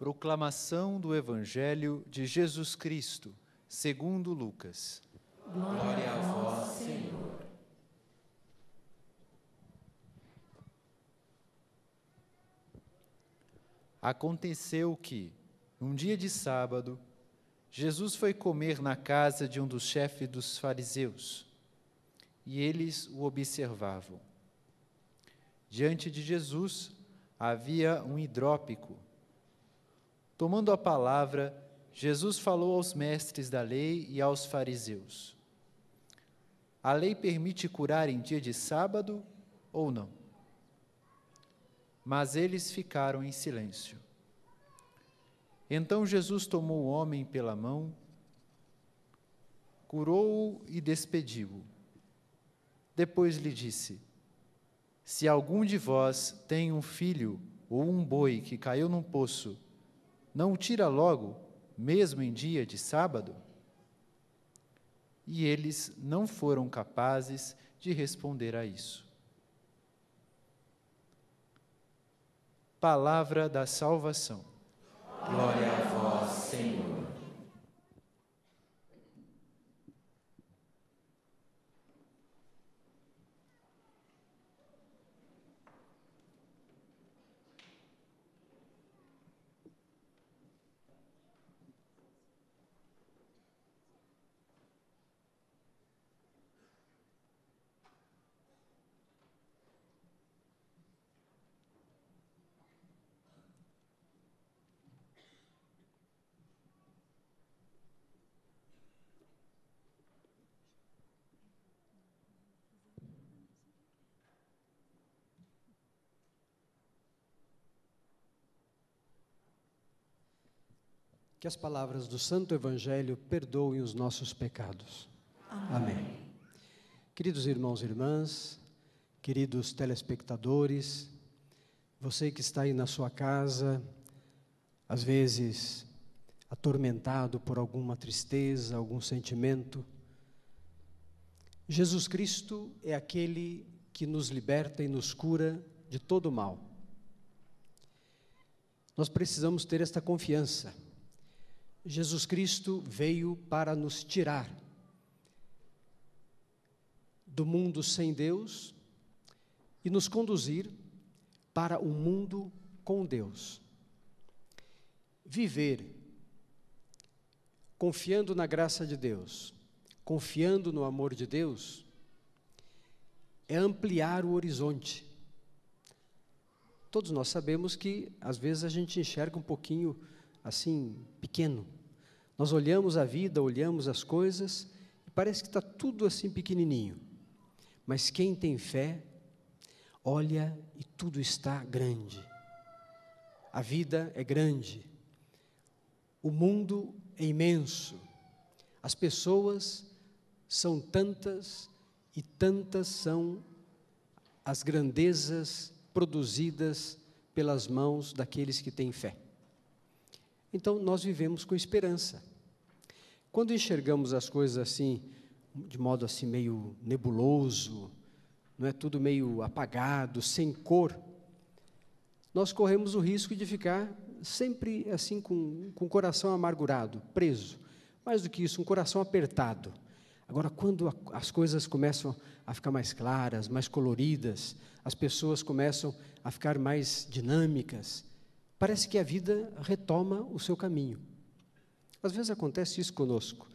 Proclamação do Evangelho de Jesus Cristo, segundo Lucas. Glória a vós, Senhor. Aconteceu que, num dia de sábado, Jesus foi comer na casa de um dos chefes dos fariseus, e eles o observavam. Diante de Jesus havia um hidrópico. Tomando a palavra, Jesus falou aos mestres da lei e aos fariseus: a lei permite curar em dia de sábado ou não? Mas eles ficaram em silêncio. Então Jesus tomou o homem pela mão, curou-o e despediu-o. Depois lhe disse: se algum de vós tem um filho ou um boi que caiu num poço, não o tira logo, mesmo em dia de sábado? E eles não foram capazes de responder a isso. Palavra da salvação. Glória a vós, Senhor. Que as palavras do Santo Evangelho perdoem os nossos pecados. Amém. Queridos irmãos e irmãs, queridos telespectadores, você que está aí na sua casa, às vezes atormentado por alguma tristeza, algum sentimento, Jesus Cristo é aquele que nos liberta e nos cura de todo o mal. Nós precisamos ter esta confiança. Jesus Cristo veio para nos tirar do mundo sem Deus e nos conduzir para um mundo com Deus. Viver confiando na graça de Deus, confiando no amor de Deus, é ampliar o horizonte. Todos nós sabemos que às vezes a gente enxerga um pouquinho assim, pequeno. Nós olhamos a vida, olhamos as coisas e parece que está tudo assim pequenininho. Mas quem tem fé, olha e tudo está grande. A vida é grande. O mundo é imenso. As pessoas são tantas e tantas são as grandezas produzidas pelas mãos daqueles que têm fé. Então, nós vivemos com esperança. Quando enxergamos as coisas assim, de modo assim meio nebuloso, não é tudo meio apagado, sem cor, nós corremos o risco de ficar sempre assim com o coração amargurado, preso. Mais do que isso, um coração apertado. Agora, quando as coisas começam a ficar mais claras, mais coloridas, as pessoas começam a ficar mais dinâmicas, parece que a vida retoma o seu caminho. Às vezes acontece isso conosco.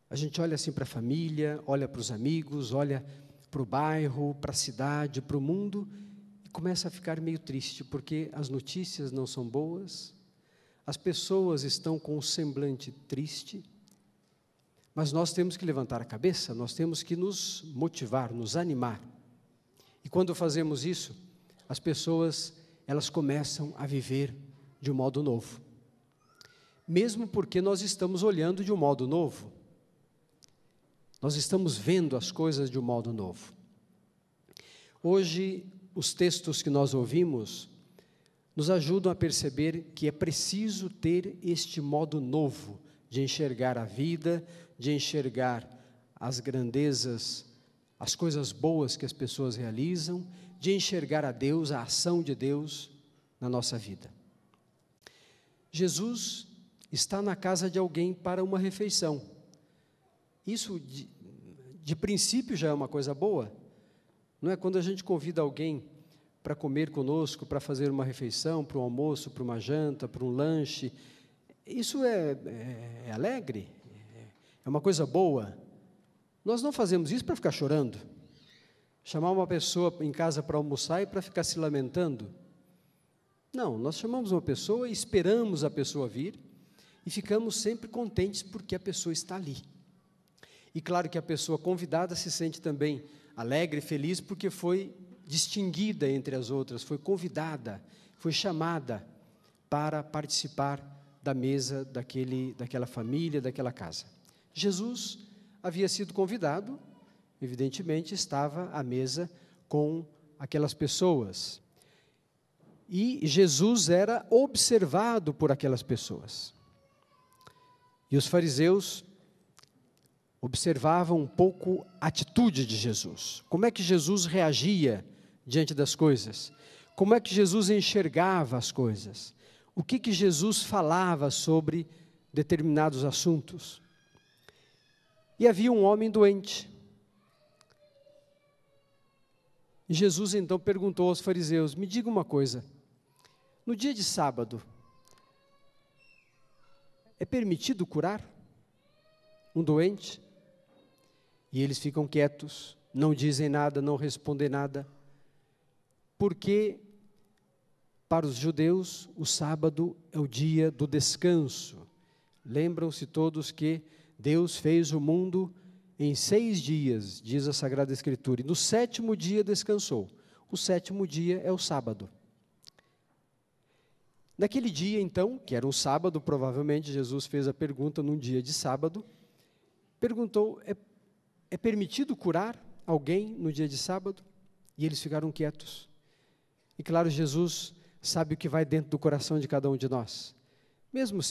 A gente olha assim para a família, olha para os amigos, olha para o bairro, para a cidade, para o mundo, e começa a ficar meio triste, porque as notícias não são boas, as pessoas estão com um semblante triste, mas nós temos que levantar a cabeça, nós temos que nos motivar, nos animar. E quando fazemos isso, as pessoas elas começam a viver de um modo novo. Mesmo porque nós estamos olhando de um modo novo. Nós estamos vendo as coisas de um modo novo. Hoje, os textos que nós ouvimos nos ajudam a perceber que é preciso ter este modo novo de enxergar a vida, de enxergar as grandezas, as coisas boas que as pessoas realizam, de enxergar a Deus, a ação de Deus na nossa vida. Jesus está na casa de alguém para uma refeição. Isso, de princípio, já é uma coisa boa. Não é? Quando a gente convida alguém para comer conosco, para fazer uma refeição, para um almoço, para uma janta, para um lanche, isso é alegre, é uma coisa boa. Nós não fazemos isso para ficar chorando, chamar uma pessoa em casa para almoçar e para ficar se lamentando. Não, nós chamamos uma pessoa, esperamos a pessoa vir e ficamos sempre contentes porque a pessoa está ali. E claro que a pessoa convidada se sente também alegre e feliz porque foi distinguida entre as outras, foi convidada, foi chamada para participar da mesa daquela família, daquela casa. Jesus havia sido convidado, evidentemente estava à mesa com aquelas pessoas. E Jesus era observado por aquelas pessoas. E os fariseus observavam um pouco a atitude de Jesus. Como é que Jesus reagia diante das coisas? Como é que Jesus enxergava as coisas? O que Jesus falava sobre determinados assuntos? E havia um homem doente. E Jesus então perguntou aos fariseus: me diga uma coisa, no dia de sábado, é permitido curar um doente? E eles ficam quietos, não dizem nada, não respondem nada, porque para os judeus o sábado é o dia do descanso. Lembram-se todos que Deus fez o mundo em 6 dias, diz a Sagrada Escritura, e no 7º dia descansou. O 7º dia é o sábado. Naquele dia, então, que era um sábado, provavelmente Jesus fez a pergunta num dia de sábado, perguntou: é permitido curar alguém no dia de sábado? E eles ficaram quietos. E claro, Jesus sabe o que vai dentro do coração de cada um de nós. Mesmo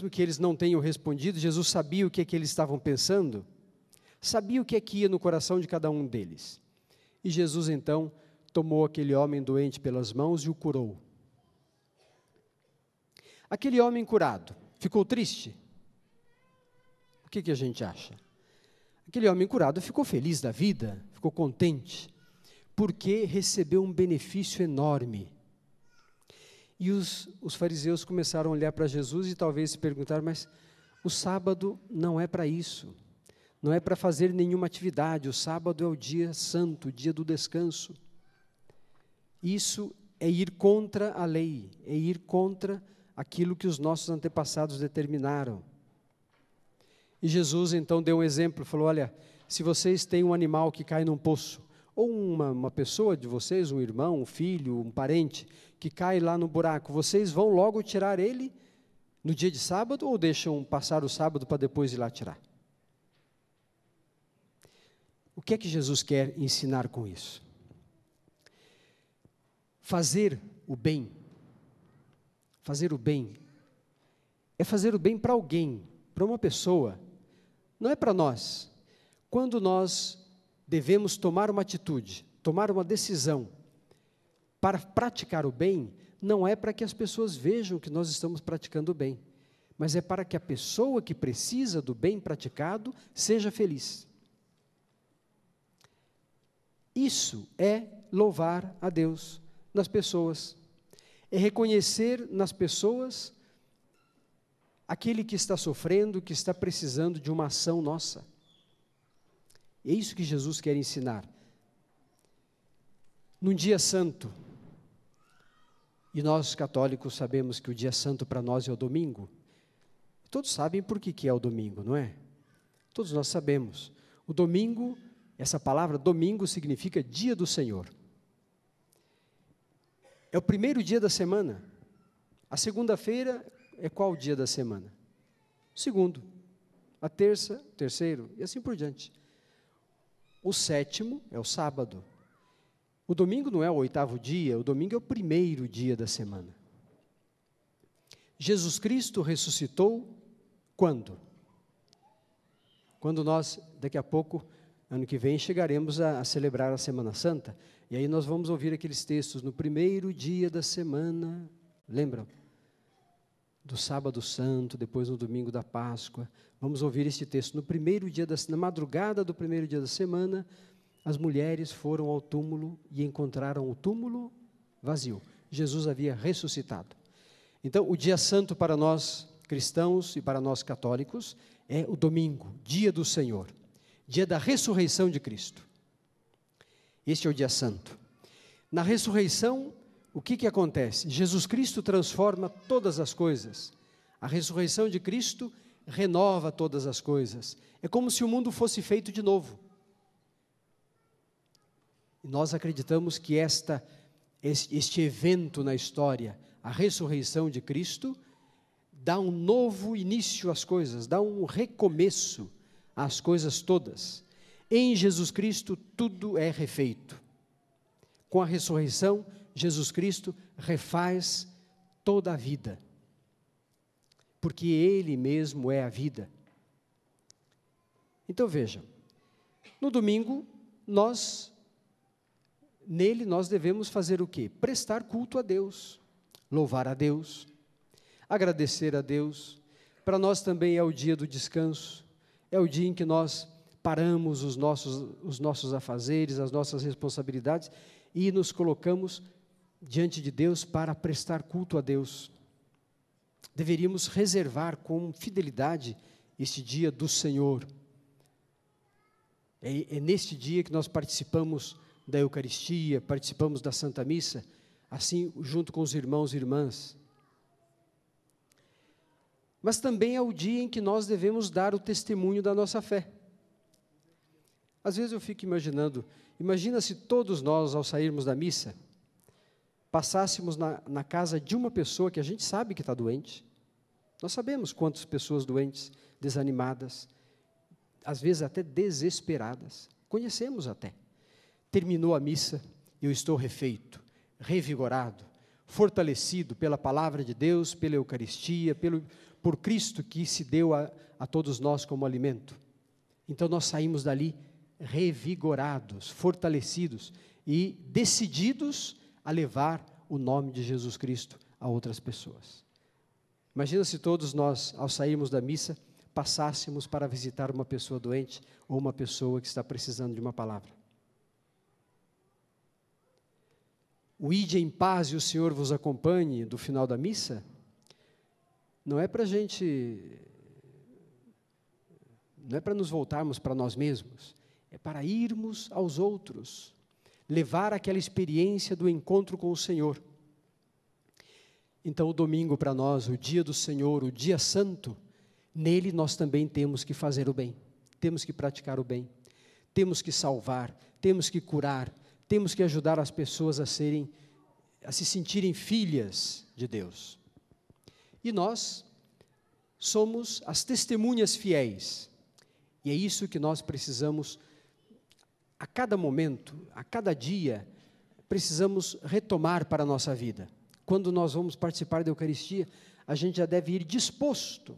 que eles não tenham respondido, Jesus sabia o que é que eles estavam pensando, sabia o que é que ia no coração de cada um deles. E Jesus, então, tomou aquele homem doente pelas mãos e o curou. Aquele homem curado ficou triste? O que a gente acha? Aquele homem curado ficou feliz da vida, ficou contente, porque recebeu um benefício enorme. E os fariseus começaram a olhar para Jesus e talvez se perguntar: mas o sábado não é para isso, não é para fazer nenhuma atividade, o sábado é o dia santo, o dia do descanso. Isso é ir contra a lei, é ir contra aquilo que os nossos antepassados determinaram. E Jesus então deu um exemplo, falou: olha, se vocês têm um animal que cai num poço, ou uma pessoa de vocês, um irmão, um filho, um parente, que cai lá no buraco, vocês vão logo tirar ele no dia de sábado ou deixam passar o sábado para depois ir lá tirar? O que é que Jesus quer ensinar com isso? Fazer o bem é fazer o bem para alguém, para uma pessoa, não é para nós. Quando nós devemos tomar uma atitude, tomar uma decisão para praticar o bem, não é para que as pessoas vejam que nós estamos praticando o bem, mas é para que a pessoa que precisa do bem praticado seja feliz. Isso é louvar a Deus nas pessoas, é reconhecer nas pessoas aquele que está sofrendo, que está precisando de uma ação nossa. É isso que Jesus quer ensinar. Num dia santo, e nós católicos sabemos que o dia santo para nós é o domingo, todos sabem por que é o domingo, não é? Todos nós sabemos. O domingo, essa palavra domingo significa dia do Senhor. É o primeiro dia da semana. A segunda-feira é qual o dia da semana? O segundo. A terça, o terceiro, e assim por diante. O 7º é o sábado. O domingo não é o 8º dia, o domingo é o primeiro dia da semana. Jesus Cristo ressuscitou quando? Quando nós, daqui a pouco, ano que vem, chegaremos a celebrar a Semana Santa, e aí nós vamos ouvir aqueles textos: no primeiro dia da semana, Lembram? Do sábado santo, depois no domingo da Páscoa. Vamos ouvir este texto. No primeiro dia na madrugada do primeiro dia da semana, as mulheres foram ao túmulo e encontraram o túmulo vazio. Jesus havia ressuscitado. Então, o dia santo para nós cristãos e para nós católicos é o domingo, dia do Senhor, dia da ressurreição de Cristo. Este é o dia santo. Na ressurreição, o que acontece? Jesus Cristo transforma todas as coisas. A ressurreição de Cristo renova todas as coisas. É como se o mundo fosse feito de novo. E nós acreditamos que este evento na história, a ressurreição de Cristo, dá um novo início às coisas, dá um recomeço às coisas todas. Em Jesus Cristo, tudo é refeito. Com a ressurreição, Jesus Cristo refaz toda a vida, porque Ele mesmo é a vida. Então vejam, no domingo, nele nós devemos fazer o quê? Prestar culto a Deus, louvar a Deus, agradecer a Deus. Para nós também é o dia do descanso, é o dia em que nós paramos os nossos afazeres, as nossas responsabilidades e nos colocamos diante de Deus para prestar culto a Deus. Deveríamos reservar com fidelidade este dia do Senhor. É neste dia que nós participamos da Eucaristia, participamos da Santa Missa, assim junto com os irmãos e irmãs. Mas também é o dia em que nós devemos dar o testemunho da nossa fé. Às vezes eu fico imaginando, imagina se todos nós, ao sairmos da missa, passássemos na casa de uma pessoa que a gente sabe que está doente. Nós sabemos quantas pessoas doentes, desanimadas, às vezes até desesperadas, conhecemos até. Terminou a missa, eu estou refeito, revigorado, fortalecido pela palavra de Deus, pela Eucaristia, por Cristo que se deu a todos nós como alimento. Então nós saímos dali revigorados, fortalecidos e decididos a levar o nome de Jesus Cristo a outras pessoas. Imagina se todos nós, ao sairmos da missa, passássemos para visitar uma pessoa doente ou uma pessoa que está precisando de uma palavra. O ide em paz e o Senhor vos acompanhe do final da missa, não é para a gente, não é para nos voltarmos para nós mesmos, é para irmos aos outros, levar aquela experiência do encontro com o Senhor. Então o domingo para nós, o dia do Senhor, o dia santo, nele nós também temos que fazer o bem, temos que praticar o bem, temos que salvar, temos que curar, temos que ajudar as pessoas a se sentirem filhas de Deus. E nós somos as testemunhas fiéis. E é isso que nós precisamos, a cada momento, a cada dia, precisamos retomar para a nossa vida. Quando nós vamos participar da Eucaristia, a gente já deve ir disposto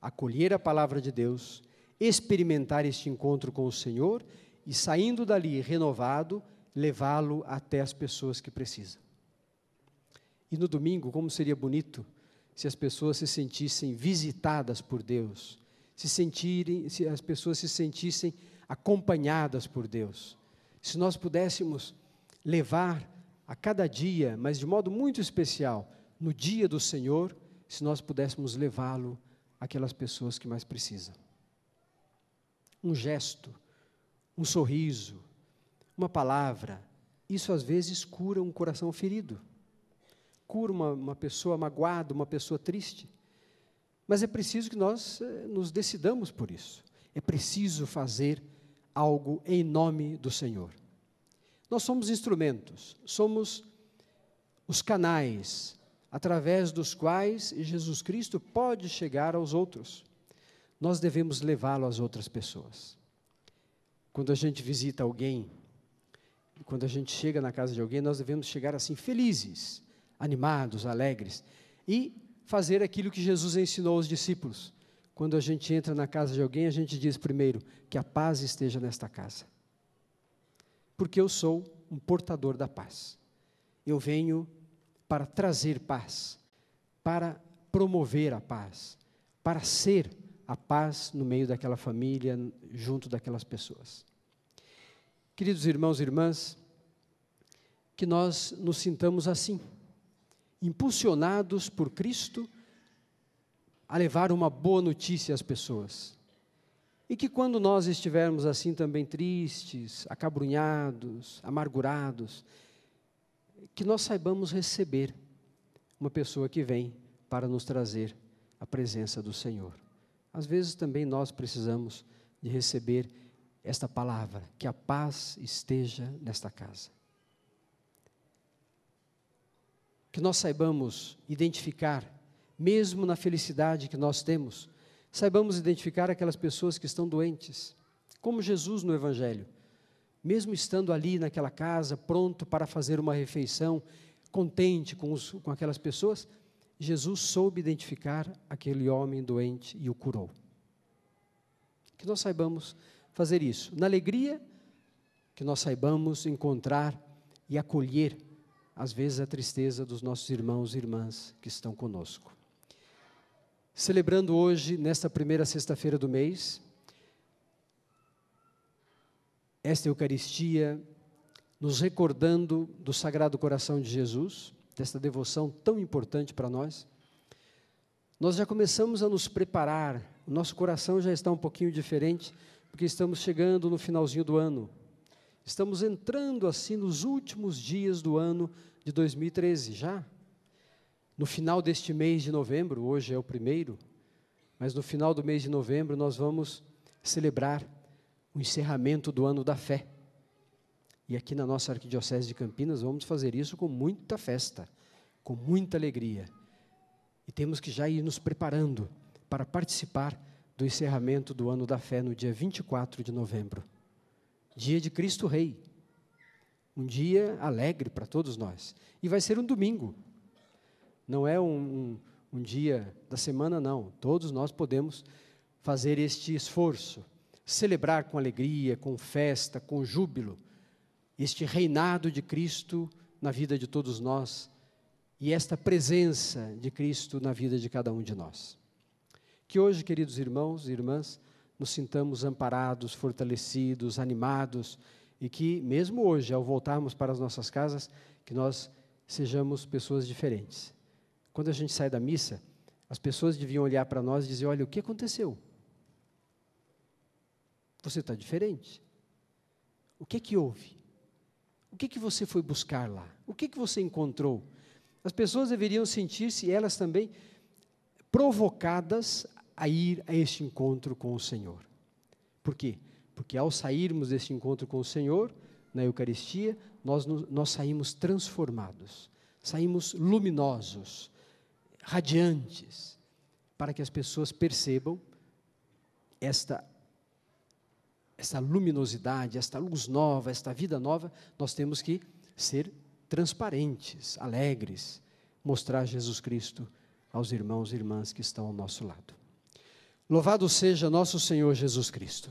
a acolher a palavra de Deus, experimentar este encontro com o Senhor e, saindo dali renovado, levá-lo até as pessoas que precisam. E no domingo, como seria bonito se as pessoas se sentissem visitadas por Deus, se as pessoas se sentissem acompanhadas por Deus. Se nós pudéssemos levar a cada dia, mas de modo muito especial, no dia do Senhor, se nós pudéssemos levá-lo àquelas pessoas que mais precisam. Um gesto, um sorriso, uma palavra, isso às vezes cura um coração ferido, cura uma pessoa magoada, uma pessoa triste, mas é preciso que nós nos decidamos por isso, é preciso fazer algo em nome do Senhor. Nós somos instrumentos, somos os canais através dos quais Jesus Cristo pode chegar aos outros. Nós devemos levá-lo às outras pessoas. Quando a gente visita alguém, quando a gente chega na casa de alguém, nós devemos chegar assim felizes, animados, alegres, e fazer aquilo que Jesus ensinou aos discípulos. Quando a gente entra na casa de alguém, a gente diz primeiro, que a paz esteja nesta casa. Porque eu sou um portador da paz. Eu venho para trazer paz, para promover a paz, para ser a paz no meio daquela família, junto daquelas pessoas. Queridos irmãos e irmãs, que nós nos sintamos assim, impulsionados por Cristo a levar uma boa notícia às pessoas. E que quando nós estivermos assim também tristes, acabrunhados, amargurados, que nós saibamos receber uma pessoa que vem para nos trazer a presença do Senhor. Às vezes também nós precisamos de receber esta palavra, que a paz esteja nesta casa. Que nós saibamos identificar, mesmo na felicidade que nós temos, saibamos identificar aquelas pessoas que estão doentes, como Jesus no Evangelho. Mesmo estando ali naquela casa, pronto para fazer uma refeição, contente com aquelas pessoas, Jesus soube identificar aquele homem doente e o curou. Que nós saibamos fazer isso. Na alegria, que nós saibamos encontrar e acolher, às vezes, a tristeza dos nossos irmãos e irmãs que estão conosco. Celebrando hoje, nesta primeira sexta-feira do mês, esta Eucaristia, nos recordando do Sagrado Coração de Jesus, desta devoção tão importante para nós, nós já começamos a nos preparar, o nosso coração já está um pouquinho diferente, porque estamos chegando no finalzinho do ano, estamos entrando assim nos últimos dias do ano de 2013, já. No final deste mês de novembro, hoje é o 1º, mas no final do mês de novembro nós vamos celebrar o encerramento do ano da fé. E aqui na nossa Arquidiocese de Campinas vamos fazer isso com muita festa, com muita alegria. E temos que já ir nos preparando para participar do encerramento do ano da fé no dia 24 de novembro. Dia de Cristo Rei. Um dia alegre para todos nós. E vai ser um domingo. Não é um dia da semana, não. Todos nós podemos fazer este esforço, celebrar com alegria, com festa, com júbilo, este reinado de Cristo na vida de todos nós e esta presença de Cristo na vida de cada um de nós. Que hoje, queridos irmãos e irmãs, nos sintamos amparados, fortalecidos, animados e que, mesmo hoje, ao voltarmos para as nossas casas, que nós sejamos pessoas diferentes. Quando a gente sai da missa, as pessoas deviam olhar para nós e dizer, olha, o que aconteceu? Você está diferente. O que houve? O que você foi buscar lá? O que você encontrou? As pessoas deveriam sentir-se, elas também, provocadas a ir a este encontro com o Senhor. Por quê? Porque ao sairmos deste encontro com o Senhor, na Eucaristia, nós saímos transformados, saímos luminosos, radiantes, para que as pessoas percebam esta luminosidade, esta luz nova, esta vida nova. Nós temos que ser transparentes, alegres, mostrar Jesus Cristo aos irmãos e irmãs que estão ao nosso lado. Louvado seja nosso Senhor Jesus Cristo.